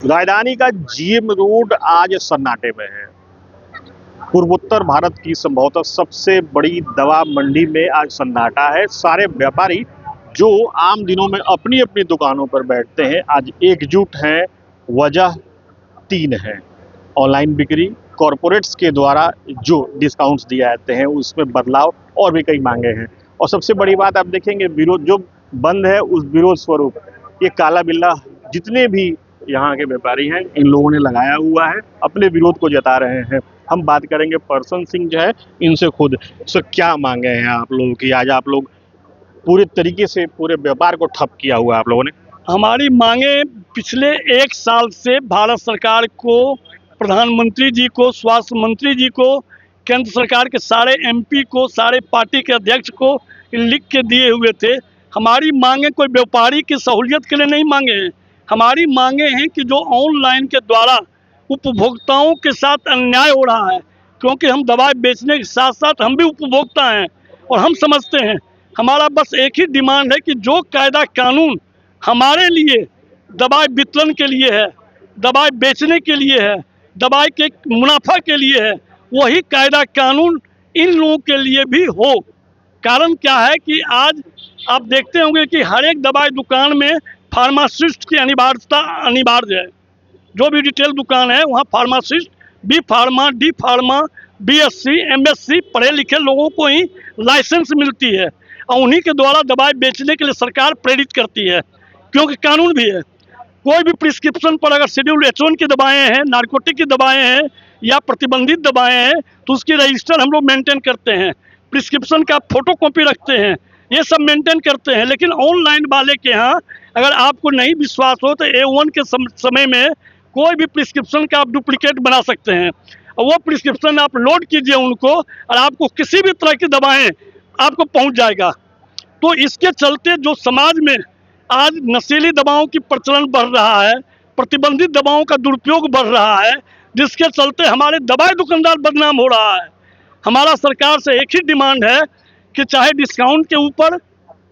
राजधानी का GM road आज सन्नाटे में है। पूर्वोत्तर भारत की संभवतः सबसे बड़ी दवा मंडी में आज सन्नाटा है। सारे व्यापारी जो आम दिनों में अपनी अपनी दुकानों पर बैठते हैं आज एकजुट हैं। वजह तीन है: ऑनलाइन बिक्री, कॉरपोरेट्स के द्वारा जो डिस्काउंट्स दिए जाते हैं उसमें बदलाव और भी कई मांगे हैं। और सबसे बड़ी बात आप देखेंगे, विरोध जो बंद है उस विरोध स्वरूप ये काला बिल्ला जितने भी यहाँ के व्यापारी हैं इन लोगों ने लगाया हुआ है, अपने विरोध को जता रहे हैं। हम बात करेंगे पर्सन सिंह जो है इनसे खुद। सर, क्या मांगे हैं आप लोगों की? आज आप लोग पूरे तरीके से पूरे व्यापार को ठप किया हुआ है आप लोगों ने। हमारी मांगे पिछले एक साल से भारत सरकार को, प्रधानमंत्री जी को, स्वास्थ्य मंत्री जी को, केंद्र सरकार के सारे एमपी को, सारे पार्टी के अध्यक्ष को लिख के दिए हुए थे। हमारी मांगे कोई व्यापारी की सहूलियत के लिए नहीं मांगे हैं। हमारी मांगे हैं कि जो ऑनलाइन के द्वारा उपभोक्ताओं के साथ अन्याय हो रहा है, क्योंकि हम दवाई बेचने के साथ साथ हम भी उपभोक्ता हैं और हम समझते हैं। हमारा बस एक ही डिमांड है कि जो कायदा कानून हमारे लिए दवाई वितरण के लिए है, दवाई बेचने के लिए है, दवाई के मुनाफा के लिए है, वही कायदा कानून इन लोगों के लिए भी हो। कारण क्या है कि आज आप देखते होंगे कि हर एक दवाई दुकान में फार्मासिस्ट की अनिवार्यता अनिवार्य है। जो भी रिटेल दुकान है वहाँ pharmacist, B pharma, D pharma, BSc, MSc पढ़े लिखे लोगों को ही लाइसेंस मिलती है और उन्हीं के द्वारा दवाई बेचने के लिए सरकार प्रेरित करती है, क्योंकि कानून भी है। कोई भी प्रिस्क्रिप्शन पर अगर शेड्यूल H1 की दवाएं हैं, नारकोटिक की दवाएं हैं या प्रतिबंधित दवाएं हैं तो उसकी रजिस्टर हम लोग मेंटेन करते हैं, प्रिस्क्रिप्शन का फोटोकॉपी रखते हैं, ये सब मेंटेन करते हैं। लेकिन ऑनलाइन वाले के यहाँ अगर आपको नहीं विश्वास हो तो A1 के समय में कोई भी प्रिस्क्रिप्शन का आप डुप्लीकेट बना सकते हैं और वो प्रिस्क्रिप्शन आप लोड कीजिए उनको और आपको किसी भी तरह की दवाएं आपको पहुंच जाएगा। तो इसके चलते जो समाज में आज नशीली दवाओं की प्रचलन बढ़ रहा है, प्रतिबंधित दवाओं का दुरुपयोग बढ़ रहा है, जिसके चलते हमारे दवाई दुकानदार बदनाम हो रहा है। हमारा सरकार से एक ही डिमांड है कि चाहे डिस्काउंट के ऊपर,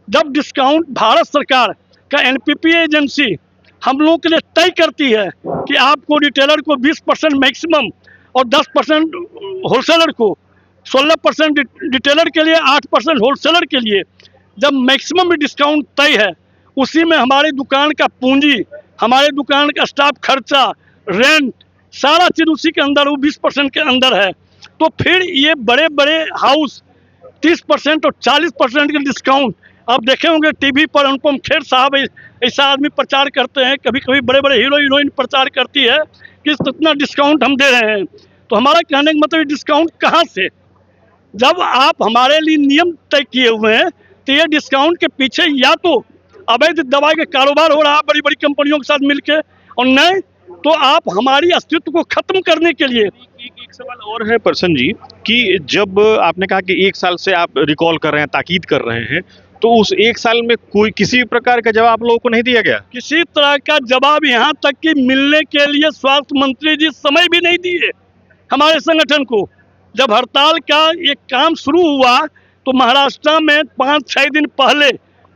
जब डिस्काउंट भारत सरकार का एनपीपी एजेंसी हम लोगों के लिए तय करती है कि आपको रिटेलर को 20% मैक्सिमम और 10% होलसेलर को, 16% रिटेलर के लिए, 8% होलसेलर के लिए, जब मैक्सिमम डिस्काउंट तय है उसी में हमारी दुकान का पूंजी, हमारे दुकान का स्टाफ खर्चा, रेंट, सारा चीज़ उसी के अंदर, वो 20% के अंदर है। तो फिर ये बड़े बड़े हाउस 30% और 40% के डिस्काउंट आप देखे होंगे टीवी पर अनुपम खेर साहब ऐसा आदमी प्रचार करते हैं, कभी कभी बड़े बड़े हीरो हीरोइन प्रचार करती है कि इतना डिस्काउंट हम दे रहे हैं। तो हमारा कहने का मतलब डिस्काउंट कहाँ से? जब आप हमारे लिए नियम तय किए हुए हैं तो ये डिस्काउंट के पीछे या तो अवैध दवाई का कारोबार हो रहा है बड़ी बड़ी कंपनियों के साथ मिलकर, और नहीं तो आप हमारी अस्तित्व को खत्म करने के लिए। एक सवाल और है पर्सन जी कि जब आपने कहा कि एक साल से आप रिकॉल कर रहे हैं, ताकीद कर रहे हैं, तो उस एक साल में कोई किसी प्रकार का जवाब आप लोगों को नहीं दिया गया? किसी तरह का जवाब यहाँ तक कि मिलने के लिए स्वास्थ्य मंत्री जी समय भी नहीं दिए हमारे संगठन को। जब हड़ताल का ये काम शुरू हुआ तो महाराष्ट्र में 5-6 दिन पहले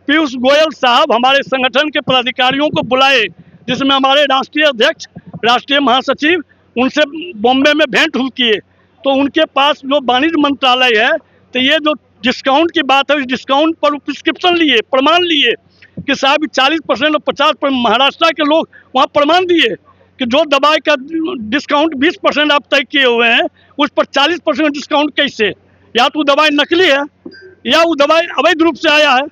पीयूष गोयल साहब हमारे संगठन के पदाधिकारियों को बुलाए, जिसमें हमारे राष्ट्रीय अध्यक्ष, राष्ट्रीय महासचिव उनसे बॉम्बे में भेंट किए। तो उनके पास जो वाणिज्य मंत्रालय है तो ये जो डिस्काउंट की बात है, इस डिस्काउंट पर प्रिस्क्रिप्शन लिए, प्रमाण लिए कि साहब 40% और 50%, महाराष्ट्र के लोग वहाँ प्रमाण दिए कि जो दवाई का डिस्काउंट 20% आप तय किए हुए हैं उस पर 40% डिस्काउंट कैसे? या तो दवाई नकली है या वो दवाई अवैध रूप से आया है,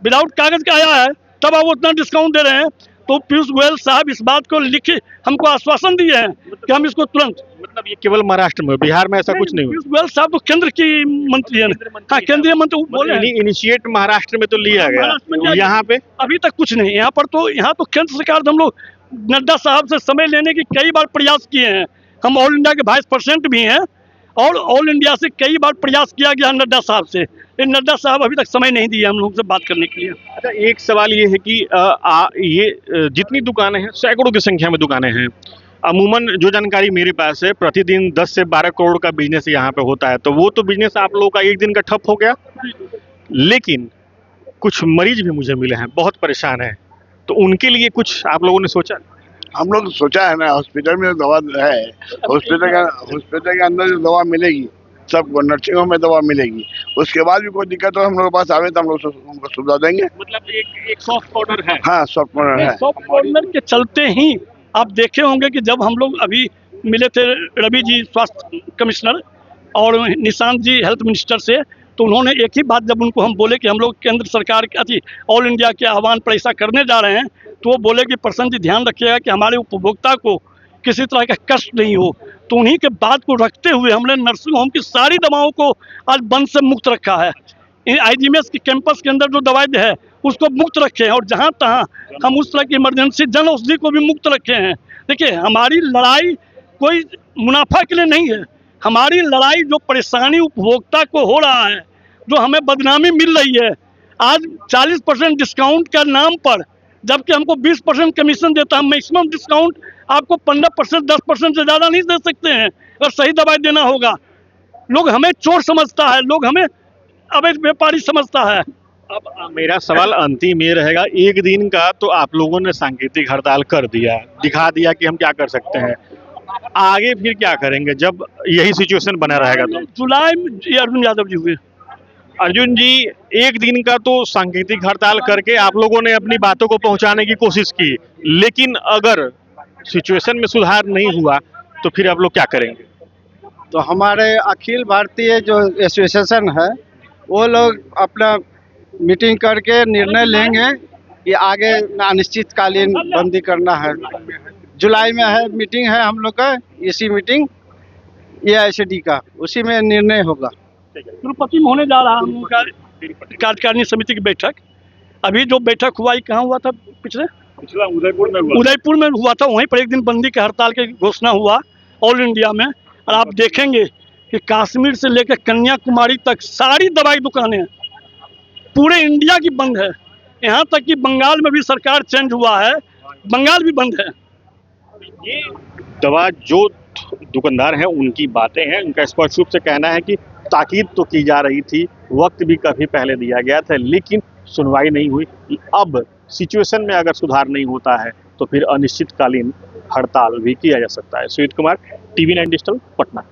विदाउट कागज का आया है, तब आप उतना डिस्काउंट दे रहे हैं। तो पीयूष गोयल साहब इस बात को लिखे हमको आश्वासन दिए हैं कि हम इसको तुरंत, मतलब ये केवल महाराष्ट्र में, बिहार में ऐसा कुछ नहीं हुआ? पीयूष गोयल साहब तो केंद्र की मंत्री है। हाँ, केंद्रीय मंत्री बोले इनिशिएट महाराष्ट्र में तो लिया गया, यहाँ पे अभी तक कुछ नहीं। यहाँ पर तो केंद्र सरकार हम लोग नड्डा साहब से समय लेने की कई बार प्रयास किए हैं। हम ऑल इंडिया के वाइस प्रेसिडेंट भी हैं और ऑल इंडिया से कई बार प्रयास किया गया नड्डा साहब से, लेकिन नड्डा साहब अभी तक समय नहीं दिया हम लोग से बात करने के लिए। अच्छा, एक सवाल ये है कि ये जितनी दुकानें हैं, सैकड़ों की संख्या में दुकानें हैं, अमूमन जो जानकारी मेरे पास है प्रतिदिन 10 से 12 करोड़ का बिजनेस यहाँ पे होता है, तो वो तो बिजनेस आप लोगों का एक दिन का ठप हो गया। लेकिन कुछ मरीज भी मुझे मिले हैं, बहुत परेशान हैं, तो उनके लिए कुछ आप लोगों ने सोचा? हम लोग सोचा है ना, हॉस्पिटल में दवा है, हॉस्पिटल के अंदर जो दवा मिलेगी सबको, नर्सिंग होम में दवा मिलेगी, उसके बाद भी कोई दिक्कत हो हम लोग के पास आवे तो हम लोग उनको सुविधा देंगे। मतलब एक सॉफ्ट कॉर्नर है। हाँ, सॉफ्ट कॉर्नर है। सॉफ्ट कॉर्नर के चलते ही आप देखे होंगे कि जब हम लोग अभी मिले थे रवि जी स्वास्थ्य कमिश्नर और निशांत जी हेल्थ मिनिस्टर से, तो उन्होंने एक ही बात जब उनको हम बोले कि हम लोग केंद्र सरकार के ऑल इंडिया के आह्वान पर ऐसा करने जा रहे हैं, तो वो बोले कि प्रसन्न जी ध्यान रखिएगा कि हमारे उपभोक्ता को किसी तरह का कष्ट नहीं हो। तो उन्हीं के बात को रखते हुए हमने नर्सिंग होम की सारी दवाओं को आज बंद से मुक्त रखा है। IGMS के कैंपस के अंदर जो दवाई है उसको मुक्त रखे हैं, और जहाँ तहाँ हम उस तरह की इमरजेंसी जन औषधि को भी मुक्त रखे हैं। देखिए, हमारी लड़ाई कोई मुनाफा के लिए नहीं है, हमारी लड़ाई जो परेशानी उपभोक्ता को हो रहा है, जो हमें बदनामी मिल रही है। आज 40% डिस्काउंट का नाम पर, जबकि हमको 20% कमीशन देता है, मैक्सिमम डिस्काउंट आपको 15%, 10% से ज़्यादा नहीं दे सकते हैं अगर सही दवाई देना होगा। लोग हमें चोर समझता है, लोग हमें अवैध व्यापारी समझता है। अब मेरा सवाल अंतिम ये रहेगा, एक दिन का तो आप लोगों ने सांकेतिक हड़ताल कर दिया, दिखा दिया कि हम क्या कर सकते हैं, आगे फिर क्या करेंगे जब यही सिचुएशन बना रहेगा? तो जुलाई में ये अर्जुन यादव जी हुए। अर्जुन जी, एक दिन का तो सांकेतिक हड़ताल करके आप लोगों ने अपनी बातों को पहुंचाने की कोशिश की, लेकिन अगर सिचुएशन में सुधार नहीं हुआ तो फिर आप लोग क्या करेंगे? तो हमारे अखिल भारतीय जो एसोसिएशन है वो लोग अपना मीटिंग करके निर्णय लेंगे कि आगे अनिश्चितकालीन बंदी करना है। जुलाई में है मीटिंग है हम लोग का, इसी मीटिंग AICD का, उसी में निर्णय होगा। तिरुपति में होने जा रहा हम लोग का कार्यकारिणी समिति की बैठक। अभी जो बैठक हुआ ये कहाँ हुआ था? पिछला उदयपुर में हुआ था। वहीं पर एक दिन बंदी के हड़ताल की घोषणा हुआ ऑल इंडिया में। और आप देखेंगे कि कश्मीर से लेकर कन्याकुमारी तक सारी दवाई दुकानें पूरे इंडिया की बंद है। यहाँ तक कि बंगाल में भी सरकार चेंज हुआ है, बंगाल भी बंद है। ये दवा जो दुकानदार हैं उनकी बातें हैं, उनका स्पष्ट रूप से कहना है कि ताकीद तो की जा रही थी, वक्त भी काफ़ी पहले दिया गया था, लेकिन सुनवाई नहीं हुई। अब सिचुएशन में अगर सुधार नहीं होता है तो फिर अनिश्चितकालीन हड़ताल भी किया जा सकता है। Sujit Kumar, TV9 digital, Patna.